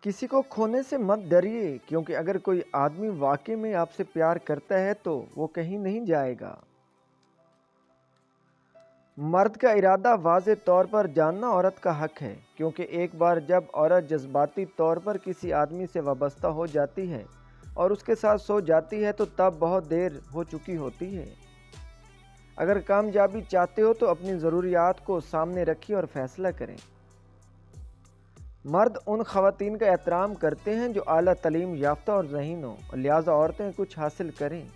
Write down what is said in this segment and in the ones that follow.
किसी को खोने से मत डरिए क्योंकि अगर कोई आदमी वाकई में आपसे प्यार करता है तो वो कहीं नहीं जाएगा। मर्द का इरादा वाज़े तौर पर जानना औरत का हक है क्योंकि एक बार जब औरत जज्बाती तौर पर किसी आदमी से वाबस्ता हो जाती है और उसके साथ सो जाती है तो तब बहुत देर हो चुकी होती है। अगर कामयाबी चाहते हो तो अपनी ज़रूरियात को सामने रखिए और फैसला करें। मर्द उन ख़वातीन का एहतराम करते हैं जो आला तालीम याफ्ता और ज़हीन हों, लिहाजा औरतें कुछ हासिल करें।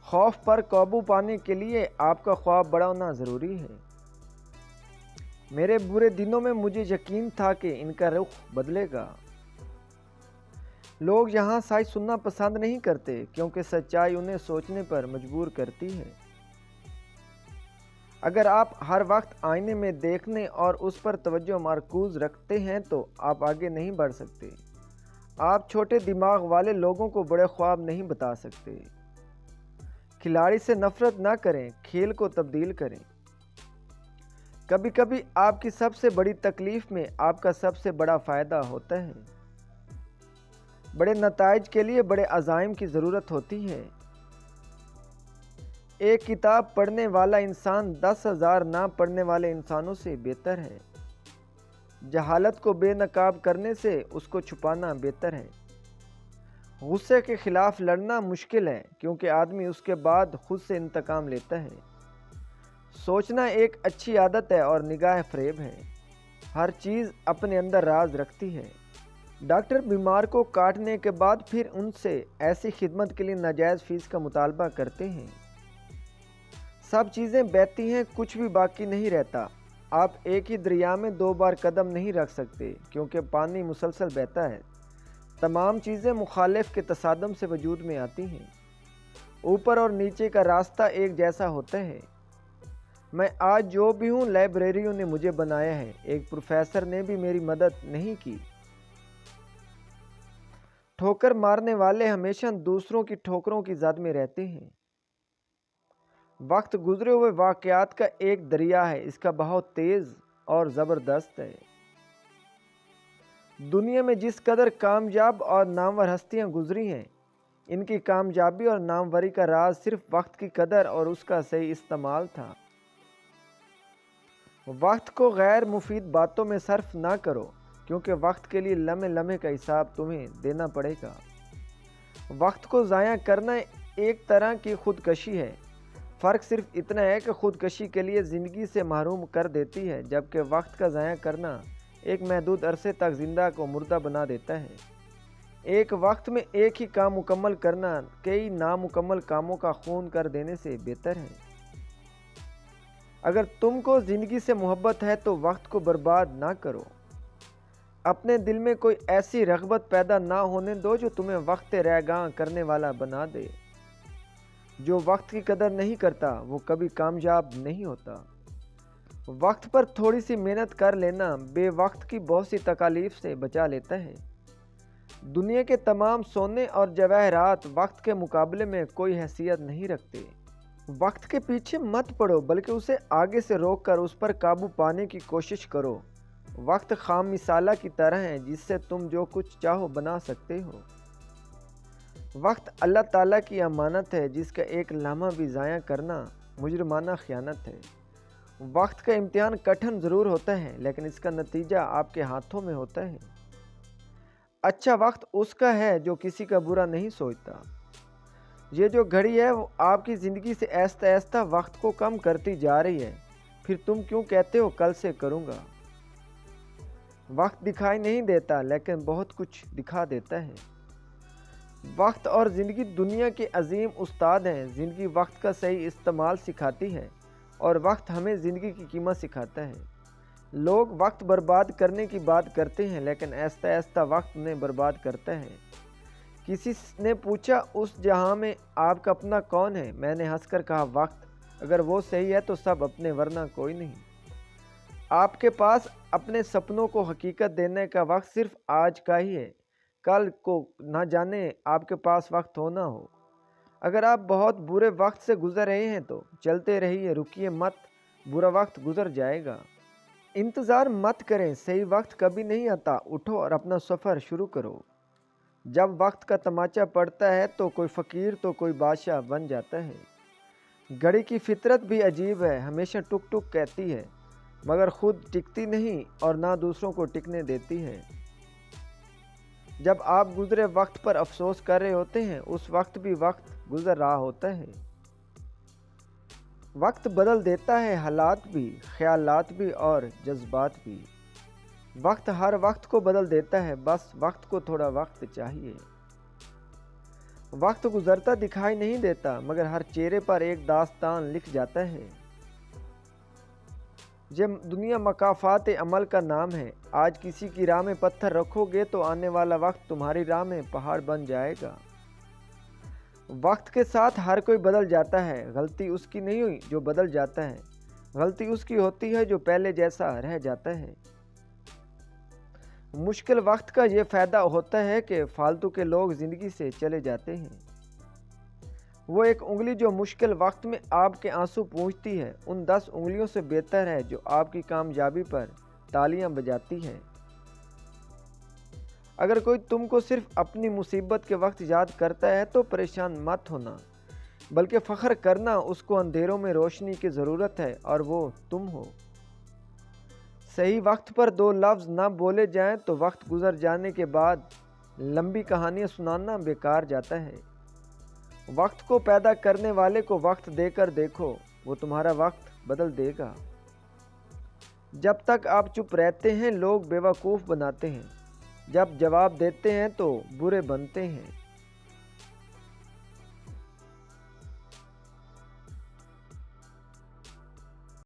खौफ पर काबू पाने के लिए आपका ख्वाब बड़ा होना ज़रूरी है। मेरे बुरे दिनों में मुझे यकीन था कि इनका रुख बदलेगा। लोग यहाँ सच सुनना पसंद नहीं करते क्योंकि सच्चाई उन्हें सोचने पर मजबूर करती है। अगर आप हर वक्त आईने में देखने और उस पर तवज्जो मरकूज़ रखते हैं तो आप आगे नहीं बढ़ सकते। आप छोटे दिमाग वाले लोगों को बड़े ख्वाब नहीं बता सकते। खिलाड़ी से नफरत ना करें, खेल को तब्दील करें। कभी कभी आपकी सबसे बड़ी तकलीफ में आपका सबसे बड़ा फ़ायदा होता है। बड़े नताइज के लिए बड़े अज़ाइम की ज़रूरत होती है। एक किताब पढ़ने वाला इंसान 10,000 ना पढ़ने वाले इंसानों से बेहतर है। जहालत को बेनकाब करने से उसको छुपाना बेहतर है। गुस्से के खिलाफ लड़ना मुश्किल है क्योंकि आदमी उसके बाद खुद से इंतकाम लेता है। सोचना एक अच्छी आदत है और निगाह फ़रेब है। हर चीज़ अपने अंदर राज रखती है। डॉक्टर बीमार को काटने के बाद फिर उनसे ऐसी खिदमत के लिए नाजायज़ फ़ीस का मुतालबा करते हैं। सब चीज़ें बहती हैं, कुछ भी बाकी नहीं रहता। आप एक ही दरिया में 2 बार कदम नहीं रख सकते क्योंकि पानी मुसलसल बहता है। तमाम चीज़ें मुखालिफ के तसादम से वजूद में आती हैं। ऊपर और नीचे का रास्ता एक जैसा होता है। मैं आज जो भी हूँ लाइब्रेरियों ने मुझे बनाया है, एक प्रोफेसर ने भी मेरी मदद नहीं की। ठोकर मारने वाले हमेशा दूसरों की ठोकरों की जद में रहते हैं। वक्त गुजरे हुए वाक़यात का एक दरिया है, इसका बहाव तेज़ और ज़बरदस्त है। दुनिया में जिस कदर कामयाब और नामवर हस्तियां गुजरी हैं, इनकी कामयाबी और नामवरी का राज सिर्फ वक्त की कदर और उसका सही इस्तेमाल था। वक्त को गैर मुफीद बातों में सर्फ ना करो क्योंकि वक्त के लिए लम्हे लम्हे का हिसाब तुम्हें देना पड़ेगा। वक्त को ज़ाया करना एक तरह की खुदकशी है। फ़र्क सिर्फ इतना है कि खुदकशी के लिए ज़िंदगी से महरूम कर देती है, जबकि वक्त का ज़ाया करना एक महदूद अरसे तक ज़िंदा को मुर्दा बना देता है। एक वक्त में एक ही काम मुकम्मल करना कई नामुकम्मल कामों का खून कर देने से बेहतर है। अगर तुमको ज़िंदगी से मोहब्बत है तो वक्त को बर्बाद ना करो। अपने दिल में कोई ऐसी रग़बत पैदा ना होने दो जो तुम्हें वक्त रैगां करने वाला बना दे। जो वक्त की कदर नहीं करता वो कभी कामयाब नहीं होता। वक्त पर थोड़ी सी मेहनत कर लेना बेवक्त की बहुत सी तकालीफ से बचा लेता है। दुनिया के तमाम सोने और जवाहरात वक्त के मुकाबले में कोई हैसियत नहीं रखते। वक्त के पीछे मत पड़ो बल्कि उसे आगे से रोक कर उस पर काबू पाने की कोशिश करो। वक्त खाम मिसाला की तरह है जिससे तुम जो कुछ चाहो बना सकते हो। वक्त अल्लाह ताला की अमानत है जिसका एक लम्हा भी ज़ाया करना मुजरमाना ख़यानत है। वक्त का इम्तिहान कठिन ज़रूर होता है लेकिन इसका नतीजा आपके हाथों में होता है। अच्छा वक्त उसका है जो किसी का बुरा नहीं सोचता। ये जो घड़ी है वो आपकी ज़िंदगी से आहिस्ता आहिस्ता वक्त को कम करती जा रही है, फिर तुम क्यों कहते हो कल से करूँगा। वक्त दिखाई नहीं देता लेकिन बहुत कुछ दिखा देता है। वक्त और ज़िंदगी दुनिया के अजीम उस्ताद हैं। ज़िंदगी वक्त का सही इस्तेमाल सिखाती है और वक्त हमें ज़िंदगी की कीमत सिखाता है। लोग वक्त बर्बाद करने की बात करते हैं लेकिन आहिस्ता आहिस्ता वक्त उन्हें बर्बाद करता है। किसी ने पूछा उस जहां में आपका अपना कौन है। मैंने हंसकर कहा वक्त। अगर वो सही है तो सब अपने वरना कोई नहीं। आपके पास अपने सपनों को हकीकत देने का वक्त सिर्फ आज का ही है। कल को ना जाने आपके पास वक्त हो ना हो। अगर आप बहुत बुरे वक्त से गुजर रहे हैं तो चलते रहिए, रुकिए मत, बुरा वक्त गुजर जाएगा। इंतज़ार मत करें, सही वक्त कभी नहीं आता। उठो और अपना सफ़र शुरू करो। जब वक्त का तमाचा पड़ता है तो कोई फ़कीर तो कोई बादशाह बन जाता है। घड़ी की फितरत भी अजीब है, हमेशा टुक टुक कहती है मगर खुद टिकती नहीं और ना दूसरों को टिकने देती है। जब आप गुज़रे वक्त पर अफसोस कर रहे होते हैं, उस वक्त भी वक्त गुज़र रहा होता है। वक्त बदल देता है हालात भी, ख्यालात भी और जज्बात भी। वक्त हर वक्त को बदल देता है, बस वक्त को थोड़ा वक्त चाहिए। वक्त गुजरता दिखाई नहीं देता मगर हर चेहरे पर एक दास्तान लिख जाता है। ये दुनिया मकाफात अमल का नाम है। आज किसी की राह में पत्थर रखोगे तो आने वाला वक्त तुम्हारी राह में पहाड़ बन जाएगा। वक्त के साथ हर कोई बदल जाता है। गलती उसकी नहीं हुई जो बदल जाता है, गलती उसकी होती है जो पहले जैसा रह जाता है। मुश्किल वक्त का ये फ़ायदा होता है कि फालतू के लोग ज़िंदगी से चले जाते हैं। वो एक उंगली जो मुश्किल वक्त में आपके आंसू पूंछती है, उन 10 उंगलियों से बेहतर है जो आपकी कामयाबी पर तालियां बजाती है। अगर कोई तुमको सिर्फ अपनी मुसीबत के वक्त याद करता है तो परेशान मत होना, बल्कि फ़ख्र करना उसको अंधेरों में रोशनी की ज़रूरत है और वो तुम हो। सही वक्त पर 2 लफ्ज़ ना बोले जाएं तो वक्त गुज़र जाने के बाद लंबी कहानियाँ सुनाना बेकार जाता है। वक्त को पैदा करने वाले को वक्त देकर देखो, वो तुम्हारा वक्त बदल देगा। जब तक आप चुप रहते हैं लोग बेवकूफ़ बनाते हैं, जब जवाब देते हैं तो बुरे बनते हैं।